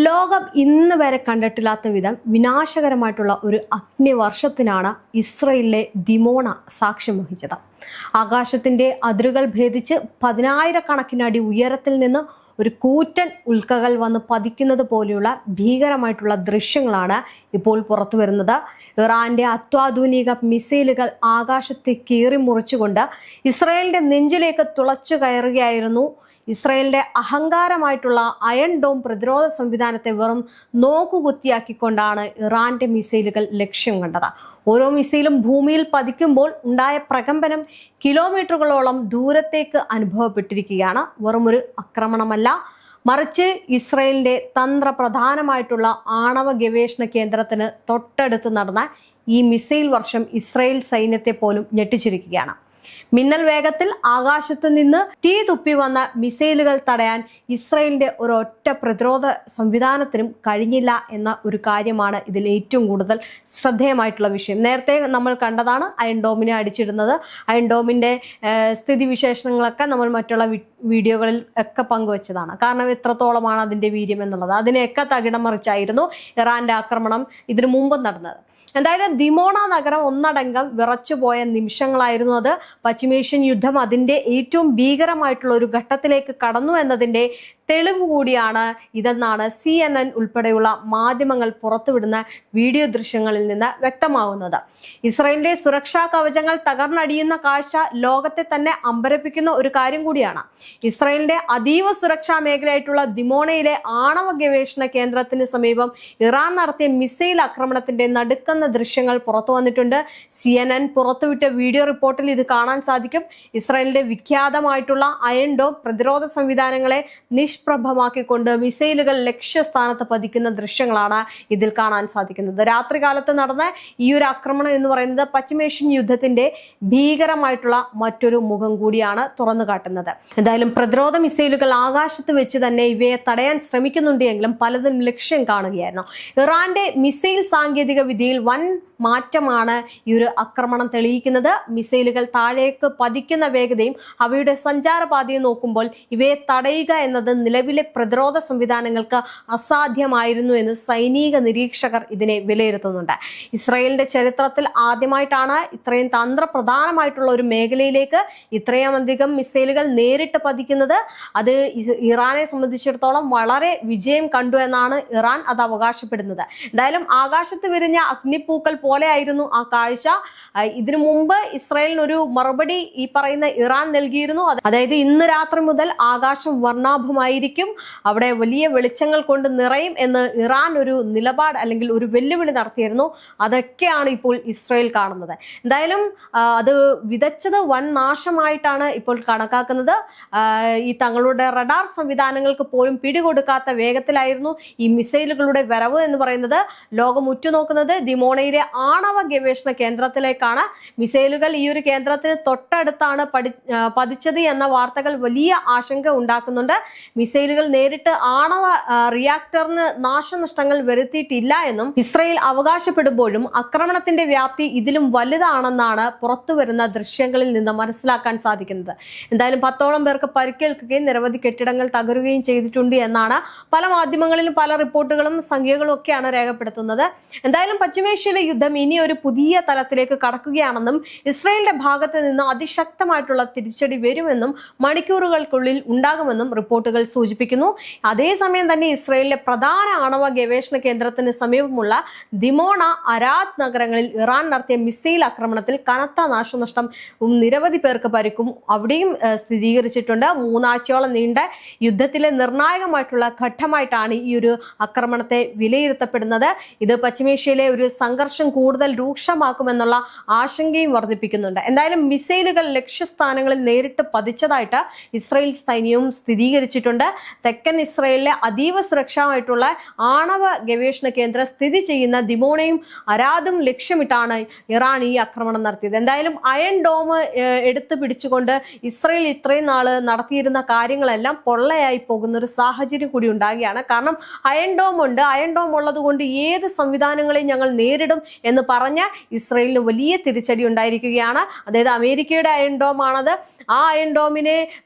ലോകം ഇന്ന് വരെ കണ്ടിട്ടില്ലാത്ത വിധം വിനാശകരമായിട്ടുള്ള ഒരു അഗ്നിവർഷത്തിനാണ് ഇസ്രയേലിലെ ദിമോണ സാക്ഷ്യം വഹിച്ചത്. ആകാശത്തിന്റെ അതിരുകൾ ഭേദിച്ച് 10,000 അടി ഉയരത്തിൽ നിന്ന് ഒരു കൂറ്റൻ ഉൽക്കകൾ വന്ന് പതിക്കുന്നത് പോലെയുള്ള ഭീകരമായിട്ടുള്ള ദൃശ്യങ്ങളാണ് ഇപ്പോൾ പുറത്തു വരുന്നത്. ഇറാന്റെ അത്യാധുനിക മിസൈലുകൾ ആകാശത്തെ കീറി മുറിച്ചുകൊണ്ട് ഇസ്രയേലിന്റെ നെഞ്ചിലേക്ക് തുളച്ചു കയറുകയായിരുന്നു. ഇസ്രയേലിന്റെ അഹങ്കാരമായിട്ടുള്ള അയൺ ഡോം പ്രതിരോധ സംവിധാനത്തെ വെറും നോക്കുകുത്തിയാക്കിക്കൊണ്ടാണ് ഇറാന്റെ മിസൈലുകൾ ലക്ഷ്യം കണ്ടത്. ഓരോ മിസൈലും ഭൂമിയിൽ പതിക്കുമ്പോൾ ഉണ്ടായ പ്രകമ്പനം കിലോമീറ്ററുകളോളം ദൂരത്തേക്ക് അനുഭവപ്പെട്ടിരിക്കുകയാണ്. വെറുമൊരു ആക്രമണമല്ല, മറിച്ച് ഇസ്രയേലിന്റെ തന്ത്രപ്രധാനമായിട്ടുള്ള ആണവ ഗവേഷണ കേന്ദ്രത്തിന് തൊട്ടടുത്ത് നടന്ന ഈ മിസൈൽ വർഷം ഇസ്രയേൽ സൈന്യത്തെ പോലും ഞെട്ടിച്ചിരിക്കുകയാണ്. മിന്നൽ വേഗത്തിൽ ആകാശത്ത് നിന്ന് തീ തുപ്പി വന്ന മിസൈലുകൾ തടയാൻ ഇസ്രയേലിന്റെ ഒരൊറ്റ പ്രതിരോധ സംവിധാനത്തിനും കഴിഞ്ഞില്ല എന്ന ഒരു കാര്യമാണ് ഇതിൽ ഏറ്റവും കൂടുതൽ ശ്രദ്ധേയമായിട്ടുള്ള വിഷയം. നേരത്തെ നമ്മൾ കണ്ടതാണ് അയൺ ഡോമിനെ അടിച്ചിടുന്നത്. അയൺ ഡോമിന്റെ സ്ഥിതിവിശേഷങ്ങളൊക്കെ നമ്മൾ മറ്റുള്ള വീഡിയോകളിൽ ഒക്കെ പങ്കുവച്ചതാണ്. കാരണം എത്രത്തോളമാണ് അതിന്റെ വീര്യം എന്നുള്ളത്. അതിനെയൊക്കെ തകിടം മറിച്ചായിരുന്നു ഇറാന്റെ ആക്രമണം ഇതിനു മുമ്പ് നടന്നത്. എന്തായാലും ദിമോണ നഗരം ഒന്നടങ്കം വിറച്ചുപോയ നിമിഷങ്ങളായിരുന്നു അത്. പശ്ചിമേഷ്യൻ യുദ്ധം അതിന്റെ ഏറ്റവും ഭീകരമായിട്ടുള്ള ഒരു ഘട്ടത്തിലേക്ക് കടന്നു എന്നതിന്റെ തെളിവ് കൂടിയാണ് ഇതെന്നാണ് CNN ഉൾപ്പെടെയുള്ള മാധ്യമങ്ങൾ പുറത്തുവിടുന്ന വീഡിയോ ദൃശ്യങ്ങളിൽ നിന്ന് വ്യക്തമാവുന്നത്. ഇസ്രയേലിന്റെ സുരക്ഷാ കവചങ്ങൾ തകർന്നടിയുന്ന കാഴ്ച ലോകത്തെ തന്നെ അമ്പരപ്പിക്കുന്ന ഒരു കാര്യം കൂടിയാണ്. ഇസ്രയേലിന്റെ അതീവ സുരക്ഷാ മേഖലയായിട്ടുള്ള ദിമോണയിലെ ആണവ ഗവേഷണ കേന്ദ്രത്തിന് സമീപം ഇറാൻ നടത്തിയ മിസൈൽ ആക്രമണത്തിന്റെ നടുക്കുന്ന ദൃശ്യങ്ങൾ പുറത്തു വന്നിട്ടുണ്ട്. CNN പുറത്തുവിട്ട വീഡിയോ റിപ്പോർട്ടിൽ ഇത് കാണാൻ സാധിക്കും. ഇസ്രയേലിന്റെ വിഖ്യാതമായിട്ടുള്ള അയൺ ഡോം പ്രതിരോധ സംവിധാനങ്ങളെ നിഷ്പ്രഭമാക്കിക്കൊണ്ട് മിസൈലുകൾ ലക്ഷ്യസ്ഥാനത്ത് പതിക്കുന്ന ദൃശ്യങ്ങളാണ് ഇതിൽ കാണാൻ സാധിക്കുന്നത്. രാത്രികാലത്ത് നടന്ന ഈ ഒരു ആക്രമണം എന്ന് പറയുന്നത് പശ്ചിമേഷ്യൻ യുദ്ധത്തിന്റെ ഭീകരമായിട്ടുള്ള മറ്റൊരു മുഖം കൂടിയാണ് തുറന്നു കാട്ടുന്നത്. എന്തായാലും പ്രതിരോധ മിസൈലുകൾ ആകാശത്ത് വെച്ച് തന്നെ ഇവയെ തടയാൻ ശ്രമിക്കുന്നുണ്ട് എങ്കിലും പലതും ലക്ഷ്യം കാണുകയായിരുന്നു. ഇറാന്റെ മിസൈൽ സാങ്കേതിക വിദ്യയിൽ വൻ മാറ്റമാണ് ഈ ഒരു ആക്രമണം തെളിയിക്കുന്നത്. മിസൈലുകൾ താഴേക്ക് പതിക്കുന്ന വേഗതയും അവയുടെ സഞ്ചാരപാതയും നോക്കുമ്പോൾ ഇവയെ തടയുക എന്നത് നിലവിലെ പ്രതിരോധ സംവിധാനങ്ങൾക്ക് അസാധ്യമായിരുന്നു എന്ന് സൈനിക നിരീക്ഷകർ ഇതിനെ വിലയിരുത്തുന്നുണ്ട്. ഇസ്രയേലിന്റെ ചരിത്രത്തിൽ ആദ്യമായിട്ടാണ് ഇത്രയും തന്ത്രപ്രധാനമായിട്ടുള്ള ഒരു മേഖലയിലേക്ക് ഇത്രയും അധികം മിസൈലുകൾ നേരിട്ട് പതിക്കുന്നത്. അത് ഇറാനെ സംബന്ധിച്ചിടത്തോളം വളരെ വിജയം കണ്ടു എന്നാണ് ഇറാൻ അത് അവകാശപ്പെടുന്നത്. എന്തായാലും ആകാശത്ത് വിരിഞ്ഞ അഗ്നിപ്പൂക്കൾ പോലെ ആയിരുന്നു ആ കാഴ്ച. ഇതിനു മുമ്പ് ഇസ്രായേലിന് ഒരു മറുപടി ഈ പറയുന്ന ഇറാൻ നൽകിയിരുന്നു. അതായത് ഇന്ന് രാത്രി മുതൽ ആകാശം വർണ്ണാഭമായിരിക്കും, അവിടെ വലിയ വെളിച്ചങ്ങൾ കൊണ്ട് നിറയും എന്ന് ഇറാൻ ഒരു നിലപാട് അല്ലെങ്കിൽ ഒരു വെല്ലുവിളി നടത്തിയിരുന്നു. അതൊക്കെയാണ് ഇപ്പോൾ ഇസ്രായേൽ കാണുന്നത്. എന്തായാലും അത് വിതച്ചത് വൻ നാശമായിട്ടാണ് ഇപ്പോൾ കണക്കാക്കുന്നത്. ഈ തങ്ങളുടെ റഡാർ സംവിധാനങ്ങൾക്ക് പോലും പിടികൊടുക്കാത്ത വേഗത്തിലായിരുന്നു ഈ മിസൈലുകളുടെ വരവ് എന്ന് പറയുന്നത്. ലോകം ഉറ്റുനോക്കുന്നത് ദിമോണയിലെ ആണവ ഗവേഷണ കേന്ദ്രത്തിലേക്കാണ്. മിസൈലുകൾ ഈ ഒരു കേന്ദ്രത്തിന് തൊട്ടടുത്താണ് പതിച്ചത് എന്ന വാർത്തകൾ വലിയ ആശങ്ക ഉണ്ടാക്കുന്നുണ്ട്. മിസൈലുകൾ നേരിട്ട് ആണവ റിയാക്ടറിന് നാശനഷ്ടങ്ങൾ വരുത്തിയിട്ടില്ല എന്നും ഇസ്രയേൽ അവകാശപ്പെടുമ്പോഴും ആക്രമണത്തിന്റെ വ്യാപ്തി ഇതിലും വലുതാണെന്നാണ് പുറത്തുവരുന്ന ദൃശ്യങ്ങളിൽ നിന്ന് മനസ്സിലാക്കാൻ സാധിക്കുന്നത്. എന്തായാലും 10ഓളം പേർക്ക് പരിക്കേൽക്കുകയും നിരവധി കെട്ടിടങ്ങൾ തകരുകയും ചെയ്തിട്ടുണ്ട് എന്നാണ് പല മാധ്യമങ്ങളിലും പല റിപ്പോർട്ടുകളും സംഖ്യകളും ഒക്കെയാണ് രേഖപ്പെടുത്തുന്നത്. എന്തായാലും പശ്ചിമേഷ്യയിലെ യുദ്ധം ഇനി ഒരു പുതിയ തലത്തിലേക്ക് കടക്കുകയാണെന്നും ഇസ്രയേലിന്റെ ഭാഗത്ത് നിന്ന് അതിശക്തമായിട്ടുള്ള തിരിച്ചടി വരുമെന്നും മണിക്കൂറുകൾക്കുള്ളിൽ ഉണ്ടാകുമെന്നും റിപ്പോർട്ടുകൾ സൂചിപ്പിക്കുന്നു. അതേസമയം തന്നെ ഇസ്രയേലിലെ പ്രധാന ആണവ ഗവേഷണ കേന്ദ്രത്തിന് സമീപമുള്ള ദിമോണ, അരാദ് നഗരങ്ങളിൽ ഇറാൻ നടത്തിയ മിസൈൽ ആക്രമണത്തിൽ കനത്ത നാശനഷ്ടം നിരവധി പേർക്ക് പരിക്കും അവിടെയും സ്ഥിരീകരിച്ചിട്ടുണ്ട്. 3 ആഴ്ചയോളം നീണ്ട യുദ്ധത്തിലെ നിർണായകമായിട്ടുള്ള ഘട്ടമായിട്ടാണ് ഈ ഒരു ആക്രമണത്തെ വിലയിരുത്തപ്പെടുന്നത്. ഇത് പശ്ചിമേഷ്യയിലെ ഒരു സംഘർഷം കൂടുതൽ രൂക്ഷമാക്കുമെന്നുള്ള ആശങ്കയും വർദ്ധിപ്പിക്കുന്നുണ്ട്. എന്തായാലും മിസൈലുകൾ ലക്ഷ്യസ്ഥാനങ്ങളിൽ നേരിട്ട് പതിച്ചതായിട്ട് ഇസ്രയേൽ സൈന്യവും സ്ഥിരീകരിച്ചിട്ടുണ്ട്. തെക്കൻ ഇസ്രയേലിലെ അതീവ സുരക്ഷാമായിട്ടുള്ള ആണവ ഗവേഷണ കേന്ദ്രം സ്ഥിതി ചെയ്യുന്ന ദിമോണയും അരാദും ലക്ഷ്യമിട്ടാണ് ഇറാൻ ഈ ആക്രമണം നടത്തിയത്. എന്തായാലും അയൺ ഡോം എടുത്തു പിടിച്ചുകൊണ്ട് ഇസ്രയേൽ ഇത്രയും നാള് നടത്തിയിരുന്ന കാര്യങ്ങളെല്ലാം പൊള്ളയായി പോകുന്ന ഒരു സാഹചര്യം കൂടി ഉണ്ടാകുകയാണ്. കാരണം അയൺ ഡോം ഉണ്ട്, അയൺ ഡോം ഉള്ളത് കൊണ്ട് ഏത് സംവിധാനങ്ങളെയും ഞങ്ങൾ നേരിടും എന്ന് പറഞ്ഞ ഇസ്രയേലിന് വലിയ തിരിച്ചടി ഉണ്ടായിരിക്കുകയാണ്. അതായത് അമേരിക്കയുടെ അയൺ ഡോം ആണത്. ആ അയൺ ഡോമിനെ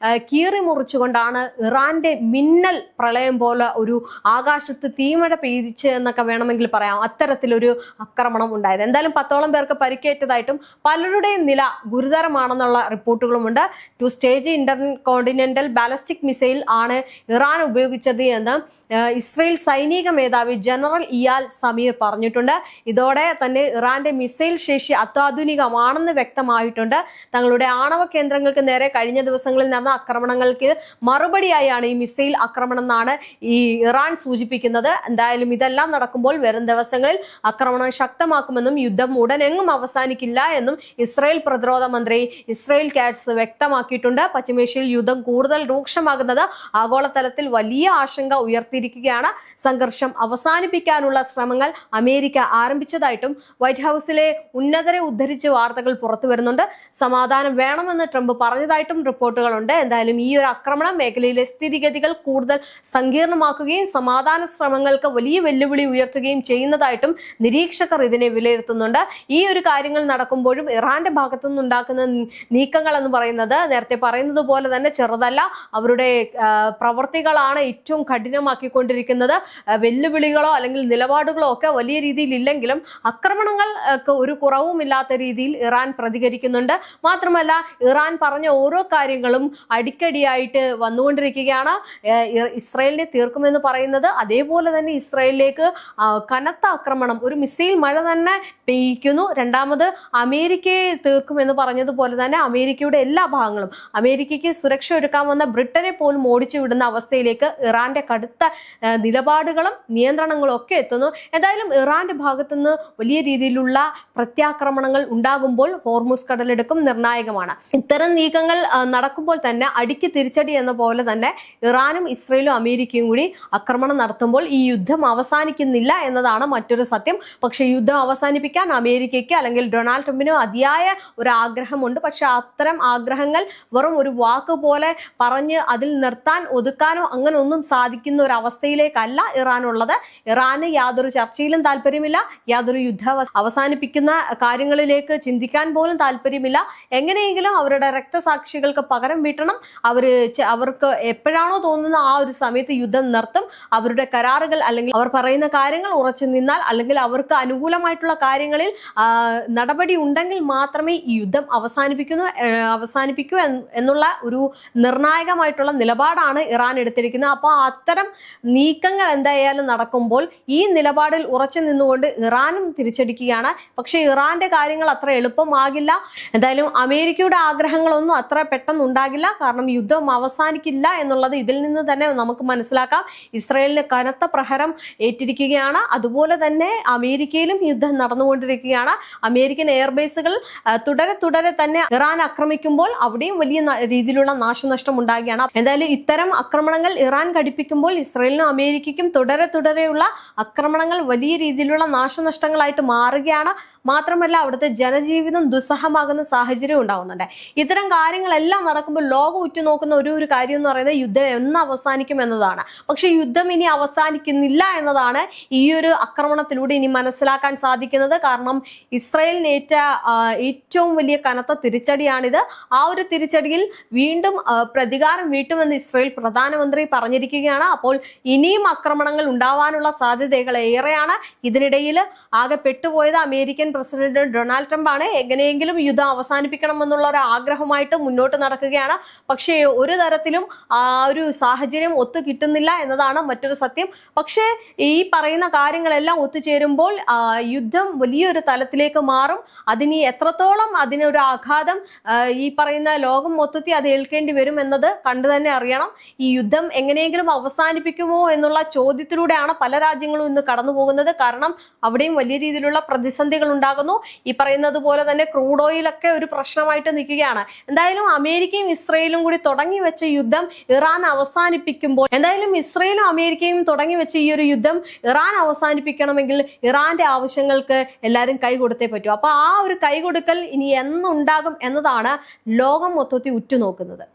കീറി മുറിച്ചുകൊണ്ടാണ് ഇറാൻ ഇറാന്റെ മിന്നൽ പ്രളയം പോലെ ഒരു ആകാശത്ത് തീമഴ പെയ്യിച്ച് എന്നൊക്കെ വേണമെങ്കിൽ പറയാം, അത്തരത്തിലൊരു ആക്രമണം ഉണ്ടായത്. എന്തായാലും 10ഓളം പേർക്ക് പരിക്കേറ്റതായിട്ടും പലരുടെയും നില ഗുരുതരമാണെന്നുള്ള റിപ്പോർട്ടുകളുമുണ്ട്. 2 സ്റ്റേജ് ഇന്റർകോണ്ടിനെന്റൽ ബാലിസ്റ്റിക് മിസൈൽ ആണ് ഇറാൻ ഉപയോഗിച്ചത് എന്ന് ഇസ്രയേൽ സൈനിക മേധാവി ജനറൽ ഇയാൽ സമീർ പറഞ്ഞിട്ടുണ്ട്. ഇതോടെ തന്നെ ഇറാന്റെ മിസൈൽ ശേഷി അത്യാധുനികമാണെന്ന് വ്യക്തമായിട്ടുണ്ട്. തങ്ങളുടെ ആണവ കേന്ദ്രങ്ങൾക്ക് നേരെ കഴിഞ്ഞ ദിവസങ്ങളിൽ നടന്ന ആക്രമണങ്ങൾക്ക് മറുപടിയായാണ് ഈ മിസൈൽ ആക്രമണം എന്നാണ് ഈ ഇറാൻ സൂചിപ്പിക്കുന്നത്. എന്തായാലും ഇതെല്ലാം നടക്കുമ്പോൾ വരും ദിവസങ്ങളിൽ ആക്രമണം ശക്തമാക്കുമെന്നും യുദ്ധം ഉടനെങ്ങും അവസാനിക്കില്ല എന്നും ഇസ്രായേൽ പ്രതിരോധ മന്ത്രി ഇസ്രായേൽ കാറ്റ്സ് വ്യക്തമാക്കിയിട്ടുണ്ട്. പശ്ചിമേഷ്യയിൽ യുദ്ധം കൂടുതൽ രൂക്ഷമാകുന്നത് ആഗോളതലത്തിൽ വലിയ ആശങ്ക ഉയർത്തിയിരിക്കുകയാണ്. സംഘർഷം അവസാനിപ്പിക്കാനുള്ള ശ്രമങ്ങൾ അമേരിക്ക ആരംഭിച്ചതായിട്ടും വൈറ്റ് ഹൌസിലെ ഉന്നതരെ ഉദ്ധരിച്ച് വാർത്തകൾ പുറത്തു വരുന്നുണ്ട്. സമാധാനം വേണമെന്ന് ട്രംപ് പറഞ്ഞതായിട്ടും റിപ്പോർട്ടുകളുണ്ട്. എന്തായാലും ഈ ഒരു ആക്രമണം മേഖലയിലെ സ്ഥിതിഗതികൾ കൂടുതൽ സങ്കീർണമാക്കുകയും സമാധാന ശ്രമങ്ങൾക്ക് വലിയ വെല്ലുവിളി ഉയർത്തുകയും ചെയ്യുന്നതായിട്ടും നിരീക്ഷകർ ഇതിനെ വിലയിരുത്തുന്നുണ്ട്. ഈ ഒരു കാര്യങ്ങൾ നടക്കുമ്പോഴും ഇറാന്റെ ഭാഗത്തു നിന്നുണ്ടാക്കുന്ന നീക്കങ്ങൾ എന്ന് പറയുന്നത് നേരത്തെ പറയുന്നത് പോലെ തന്നെ ചെറുതല്ല. അവരുടെ പ്രവർത്തികളാണ് ഏറ്റവും കഠിനമാക്കിക്കൊണ്ടിരിക്കുന്നത്. വെല്ലുവിളികളോ അല്ലെങ്കിൽ നിലപാടുകളോ ഒക്കെ വലിയ രീതിയിൽ ഇല്ലെങ്കിലും ആക്രമണങ്ങൾക്ക് ഒരു കുറവുമില്ലാത്ത രീതിയിൽ ഇറാൻ പ്രതികരിക്കുന്നുണ്ട്. മാത്രമല്ല ഇറാൻ പറഞ്ഞ ഓരോ കാര്യങ്ങളും അടിക്കടിയായിട്ട് വന്നുകൊണ്ടിരിക്കുകയാണ്. ഇസ്രായേലിനെ തീർക്കുമെന്ന് പറയുന്നത് അതേപോലെ തന്നെ ഇസ്രായേലിലേക്ക് കനത്ത ആക്രമണം, ഒരു മിസൈൽ മഴ തന്നെ പെയ്യിക്കുന്നു. രണ്ടാമത് അമേരിക്കയെ തീർക്കുമെന്ന് പറഞ്ഞതുപോലെ തന്നെ അമേരിക്കയുടെ എല്ലാ ഭാഗങ്ങളും, അമേരിക്കയ്ക്ക് സുരക്ഷ ഒരുക്കാമെന്ന ബ്രിട്ടനെ പോലും ഓടിച്ചു വിടുന്ന അവസ്ഥയിലേക്ക് ഇറാന്റെ കടുത്ത നിലപാടുകളും നിയന്ത്രണങ്ങളും ഒക്കെ എത്തുന്നു. എന്തായാലും ഇറാന്റെ ഭാഗത്തുനിന്ന് വലിയ രീതിയിലുള്ള പ്രത്യാക്രമണങ്ങൾ ഉണ്ടാകുമ്പോൾ ഹോർമുസ് കടലിടുക്കും നിർണായകമാണ്. ഇത്തരം നീക്കങ്ങൾ നടക്കുമ്പോൾ തന്നെ അടിക്ക് തിരിച്ചടി എന്ന പോലെ തന്നെ ഇറാനും ഇസ്രയേലും അമേരിക്കയും കൂടി ആക്രമണം നടത്തുമ്പോൾ ഈ യുദ്ധം അവസാനിക്കുന്നില്ല എന്നതാണ് മറ്റൊരു സത്യം. പക്ഷേ യുദ്ധം അവസാനിപ്പിക്കാൻ അമേരിക്കയ്ക്ക് അല്ലെങ്കിൽ ഡൊണാൾഡ് ട്രംപിന് അതിയായ ഒരു ആഗ്രഹമുണ്ട്. പക്ഷെ അത്തരം ആഗ്രഹങ്ങൾ വെറും ഒരു വാക്ക് പോലെ പറഞ്ഞ് അതിൽ നിർത്താൻ ഒതുക്കാനോ അങ്ങനെ ഒന്നും സാധിക്കുന്ന ഒരു അവസ്ഥയിലേക്കല്ല ഇറാനുള്ളത്. ഇറാന് യാതൊരു ചർച്ചയിലും താല്പര്യമില്ല, യാതൊരു യുദ്ധം അവസാനിപ്പിക്കുന്ന കാര്യങ്ങളിലേക്ക് ചിന്തിക്കാൻ പോലും താല്പര്യമില്ല. എങ്ങനെയെങ്കിലും അവരുടെ രക്തസാക്ഷികൾക്ക് പകരം വീട്ടണം. അവർക്ക് എപ്പോഴാണോ തോന്നുന്ന ആ ഒരു സമയത്ത് യുദ്ധം നിർത്തും. അവരുടെ കരാറുകൾ അല്ലെങ്കിൽ അവർ പറയുന്ന കാര്യങ്ങൾ ഉറച്ചു നിന്നാൽ അല്ലെങ്കിൽ അവർക്ക് അനുകൂലമായിട്ടുള്ള കാര്യങ്ങളിൽ നടപടി ഉണ്ടെങ്കിൽ മാത്രമേ ഈ യുദ്ധം അവസാനിപ്പിക്കൂ എന്നുള്ള ഒരു നിർണായകമായിട്ടുള്ള നിലപാടാണ് ഇറാൻ എടുത്തിരിക്കുന്നത്. അപ്പോൾ അത്തരം നീക്കങ്ങൾ എന്തായാലും നടക്കുമ്പോൾ ഈ നിലപാടിൽ ഉറച്ചു നിന്നുകൊണ്ട് ഇറാനും തിരിച്ചടിക്കുകയാണ്. പക്ഷെ ഇറാന്റെ കാര്യങ്ങൾ അത്ര എളുപ്പമാകില്ല. എന്തായാലും അമേരിക്കയുടെ ആഗ്രഹങ്ങളൊന്നും അത്ര പെട്ടെന്ന് ഉണ്ടാകില്ല. കാരണം യുദ്ധം അവസാനിക്കില്ല എന്നുള്ളത് ഇതിൽ നിന്ന് തന്നെ നമുക്ക് മനസ്സിലാക്കാം. ഇസ്രായേലിന് കനത്ത പ്രഹരം ഏറ്റിരിക്കുകയാണ്. അതുപോലെ തന്നെ അമേരിക്കയിലും യുദ്ധം നടന്നുകൊണ്ടിരിക്കുകയാണ്. അമേരിക്കൻ എയർബേസുകൾ തുടരെ തന്നെ ഇറാൻ ആക്രമിക്കുമ്പോൾ അവിടെയും വലിയ രീതിയിലുള്ള നാശനഷ്ടം ഉണ്ടാകുകയാണ്. എന്തായാലും ഇത്തരം ആക്രമണങ്ങൾ ഇറാൻ ഘടിപ്പിക്കുമ്പോൾ ഇസ്രായേലിനും അമേരിക്കയ്ക്കും തുടരെയുള്ള ആക്രമണങ്ങൾ വലിയ രീതിയിലുള്ള നാശനഷ്ടങ്ങളായിട്ട് മാറുകയാണ്. മാത്രമല്ല അവിടുത്തെ ജനജീവിതം ദുസ്സഹമാകുന്ന സാഹചര്യം ഉണ്ടാകുന്നുണ്ട്. ഇത്തരം കാര്യങ്ങളെല്ലാം നടക്കുമ്പോൾ ലോകം ഉറ്റുനോക്കുന്ന ഒരു കാര്യം എന്ന് പറയുന്നത് യുദ്ധം എന്ന് അവസാനിക്കും എന്നതാണ്. പക്ഷെ യുദ്ധം ഇനി അവസാനിക്കുന്നില്ല എന്നതാണ് ഈ ഒരു ആക്രമണത്തിലൂടെ ഇനി മനസ്സിലാക്കാൻ സാധിക്കുന്നത്. കാരണം ഇസ്രായേലിനേറ്റ ഏറ്റവും വലിയ കനത്ത തിരിച്ചടിയാണിത്. ആ ഒരു തിരിച്ചടിയിൽ വീണ്ടും പ്രതികാരം വീട്ടുമെന്ന് ഇസ്രായേൽ പ്രധാനമന്ത്രി പറഞ്ഞിരിക്കുകയാണ്. അപ്പോൾ ഇനിയും ആക്രമണങ്ങൾ ഉണ്ടാവാനുള്ള സാധ്യതകൾ ഏറെയാണ്. ഇതിനിടയിൽ ആകെ പെട്ടുപോയത് അമേരിക്കൻ പ്രസിഡന്റ് ഡൊണാൾഡ് ട്രംപ് ആണ്. എങ്ങനെയെങ്കിലും യുദ്ധം അവസാനിപ്പിക്കണം എന്നുള്ള ഒരു ആഗ്രഹമായിട്ട് മുന്നോട്ട് നടക്കുകയാണ്. പക്ഷേ ഒരു തരത്തിലും ആ ഒരു സാഹചര്യം ഒത്തു കിട്ടുന്നില്ല എന്നതാണ് മറ്റൊരു സത്യം. പക്ഷേ ഈ പറയുന്ന കാര്യങ്ങളെല്ലാം ഒത്തുചേരുമ്പോൾ യുദ്ധം വലിയൊരു തലത്തിലേക്ക് മാറും. അതിന് എത്രത്തോളം അതിനൊരു ആഘാതം ഈ പറയുന്ന ലോകം മൊത്തത്തിൽ അത് ഏൽക്കേണ്ടി വരും എന്നത് കണ്ടു തന്നെ അറിയണം. ഈ യുദ്ധം എങ്ങനെയെങ്കിലും അവസാനിപ്പിക്കുമോ എന്നുള്ള ചോദ്യത്തിലൂടെയാണ് പല രാജ്യങ്ങളും ഇന്ന് കടന്നു പോകുന്നത്. കാരണം അവിടെയും വലിയ രീതിയിലുള്ള പ്രതിസന്ധികൾ ഉണ്ടാകുന്നു. ഈ പറയുന്നത് പോലെ തന്നെ ക്രൂഡ് ഓയിലൊക്കെ ഒരു പ്രശ്നമായിട്ട് നിൽക്കുകയാണ്. എന്തായാലും അമേരിക്കയും ഇസ്രയേലും കൂടി തുടങ്ങി വെച്ച യുദ്ധം ഇറാൻ അവസാനിപ്പിക്കുമ്പോൾ, എന്തായാലും ഇസ്രയേലും അമേരിക്കയും തുടങ്ങി വെച്ച ഈ ഒരു യുദ്ധം ഇറാൻ അവസാനിപ്പിക്കണമെങ്കിൽ ഇറാന്റെ ആവശ്യങ്ങൾക്ക് എല്ലാവരും കൈ കൊടുത്തേ പറ്റൂ. അപ്പൊ ആ ഒരു കൈ കൊടുക്കൽ ഇനി എന്നുണ്ടാകും എന്നതാണ് ലോകം മൊത്തത്തിൽ ഉറ്റുനോക്കുന്നത്.